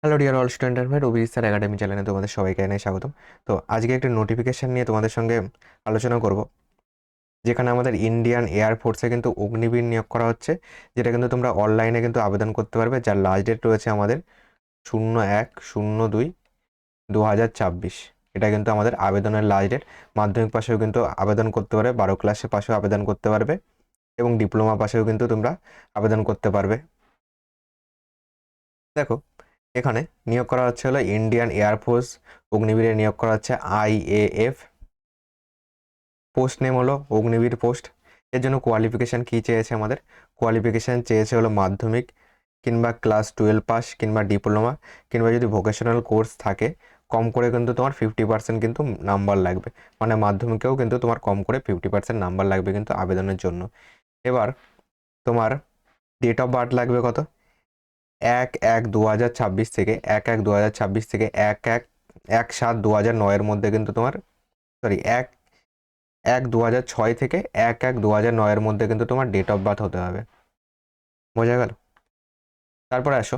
Hello dear all student ভাই রবি sir academy চ্যানেলে তোমাদের সবাইকে এনে স্বাগতম। তো আজকে একটা নোটিফিকেশান নিয়ে তোমাদের সঙ্গে আলোচনা করব, যেখানে আমাদের ইন্ডিয়ান এয়ারফোর্সে কিন্তু অগ্নিবীর নিয়োগ করা হচ্ছে, যেটা কিন্তু তোমরা অনলাইনে কিন্তু আবেদন করতে পারবে, যার লাস্ট ডেট রয়েছে আমাদের 01/02/2024। এটা কিন্তু আমাদের আবেদনের লাস্ট ডেট। মাধ্যমিক পাশেও কিন্তু আবেদন করতে পারবে, 12 ক্লাসে পাশেও আবেদন করতে পারবে এবং ডিপ্লোমা পাশেও কিন্তু তোমরা আবেদন করতে পারবে। দেখো, এখানে নিয়োগ করা হচ্ছে হলো ইন্ডিয়ান এয়ারফোর্স অগ্নিবীরে নিয়োগ করা হচ্ছে IAF। পোস্ট নেম হলো অগ্নিবীর পোস্ট। এর জন্য কোয়ালিফিকেশান কী চেয়েছে আমাদের? কোয়ালিফিকেশান চেয়েছে হলো মাধ্যমিক কিংবা ক্লাস 12 পাস কিংবা ডিপ্লোমা, কিংবা যদি ভোকেশনাল কোর্স থাকে কম করে কিন্তু তোমার 50% কিন্তু নাম্বার লাগবে। মানে মাধ্যমিকেও কিন্তু তোমার কম করে 50% নাম্বার লাগবে কিন্তু আবেদনের জন্য। এবার তোমার ডেট অফ বার্থ লাগবে কত? 1/1/2026 থেকে 1/1/2026 থেকে 1/1/7/2009 মধ্যে কিন্তু তোমার, সরি, 1/1/2006 থেকে 1/1/2009 মধ্যে কিন্তু তোমার ডেট অফ বার্থ হতে হবে। বোঝা গেল? তারপরে আসো,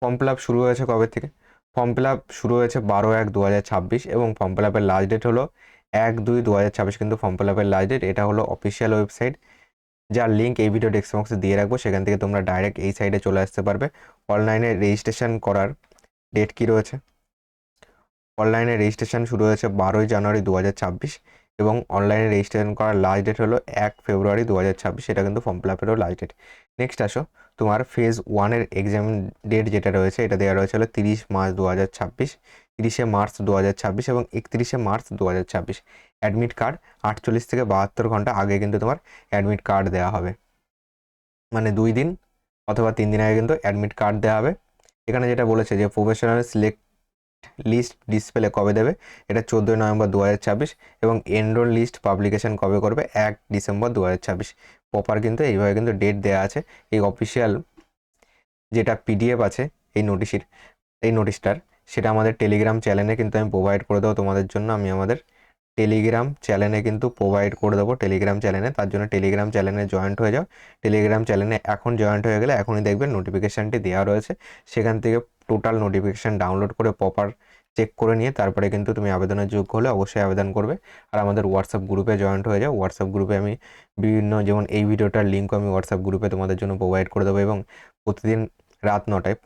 ফর্ম ফিল আপ শুরু হয়েছে কবে থেকে? ফর্ম ফিল আপ শুরু হয়েছে 12/1/2026 এবং ফর্ম ফিল আপের লাস্ট ডেট হলো 1/2/2026 কিন্তু ফর্ম ফিল আপের লাস্ট ডেট। এটা হলো অফিসিয়াল ওয়েবসাইট, যার লিঙ্ক এই ভিডিও ডেসক্রিপশন বক্সে দিয়ে রাখবো। সেখান থেকে তোমরা ডাইরেক্ট এই সাইডে চলে আসতে পারবে। অনলাইনে রেজিস্ট্রেশন করার ডেট কী রয়েছে? অনলাইনে রেজিস্ট্রেশন শুরু হয়েছে 12ই জানুয়ারি 2026 এবং অনলাইনে রেজিস্ট্রেশন করার লাস্ট ডেট হলো 1 ফেব্রুয়ারি 2026। এটা কিন্তু ফর্ম ফিল আপেরও লাস্ট ডেট। নেক্সট আসো, তোমার ফেজ 1-এর এক্সাম ডেট যেটা রয়েছে এটা দেওয়া রয়েছে হলো 30 মার্চ 2026, 30শে মার্চ 2026 এবং 31শে মার্চ 2026। অ্যাডমিট কার্ড 48 থেকে 72 ঘন্টা আগে কিন্তু তোমার অ্যাডমিট কার্ড দেওয়া হবে, মানে 2 দিন অথবা 3 দিন আগে কিন্তু অ্যাডমিট কার্ড দেওয়া হবে। এখানে যেটা বলেছে যে প্রফেশনাল সিলেক্ট লিস্ট ডিসপ্লে কবে দেবে, এটা 14ই নভেম্বর 2026 এবং এনরোল লিস্ট পাবলিকেশন কবে করবে? 1 ডিসেম্বর 2026। প্রপার কিন্তু এইভাবে কিন্তু ডেট দেওয়া আছে। এই অফিসিয়াল যেটা PDF আছে এই নোটিশটার, সেটা আমাদের টেলিগ্রাম চ্যানেলে কিন্তু আমি প্রোভাইড করে দেবো তোমাদের জন্য। আমি আমাদের টেলিগ্রাম চ্যানেলে কিন্তু প্রোভাইড করে দেবো টেলিগ্রাম চ্যানেলে। তার জন্য টেলিগ্রাম চ্যানেলে জয়েন্ট হয়ে যাও। টেলিগ্রাম চ্যানেলে এখন জয়েন্ট হয়ে গেলে এখনই দেখবেন নোটিফিকেশানটি দেওয়া রয়েছে। সেখান থেকে টোটাল নোটিফিকেশান ডাউনলোড করে প্রপার চেক করে নিয়ে তারপরে কিন্তু তুমি আবেদনের যোগ্য হলে অবশ্যই আবেদন করবে। আর আমাদের হোয়াটসঅ্যাপ গ্রুপে জয়েন্ট হয়ে যাও। হোয়াটসঅ্যাপ গ্রুপে আমি বিভিন্ন, যেমন এই ভিডিওটার লিঙ্ক আমি হোয়াটসঅ্যাপ গ্রুপে তোমাদের জন্য প্রোভাইড করে দেবো এবং প্রতিদিন রাত 9টায়,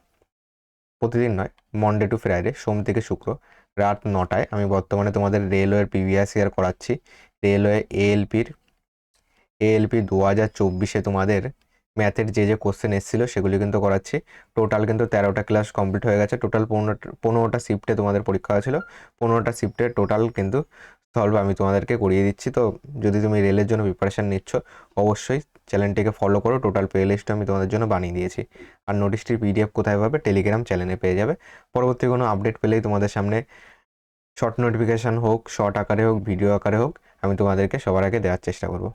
প্রতিদিন নয়, মনডে টু ফ্রাইডে, সোম থেকে শুক্র রাত 9টায় আমি বর্তমানে তোমাদের রেলওয়ের প্রিভিয়াস ইয়ার করাচ্ছি। রেলওয়ে এএলপি 2024-এ তোমাদের ম্যাথের যে কোশ্চেন এসেছিলো সেগুলি কিন্তু করাচ্ছি। টোটাল কিন্তু 13টা ক্লাস কমপ্লিট হয়ে গেছে। টোটাল 15টা শিফটে তোমাদের পরীক্ষা হয়েছিল। 15টা শিফটে টোটাল কিন্তু সলভ আমি তোমাদেরকে করিয়ে দিচ্ছি। তো যদি তুমি রেলের জন্য প্রিপারেশান নিচ্ছ অবশ্যই চ্যানেলটিকে ফলো করো। টোটাল প্লে লিস্টটা আমি তোমাদের জন্য বানিয়ে দিয়েছি। আর নোটিশটির PDF কোথায় পাবে? টেলিগ্রাম চ্যানেলে পেয়ে যাবে। পরবর্তী কোনো আপডেট পেলেই তোমাদের সামনে শর্ট নোটিফিকেশান হোক, শর্ট আকারে হোক, ভিডিও আকারে হোক, আমি তোমাদেরকে সবার আগে দেওয়ার চেষ্টা করব।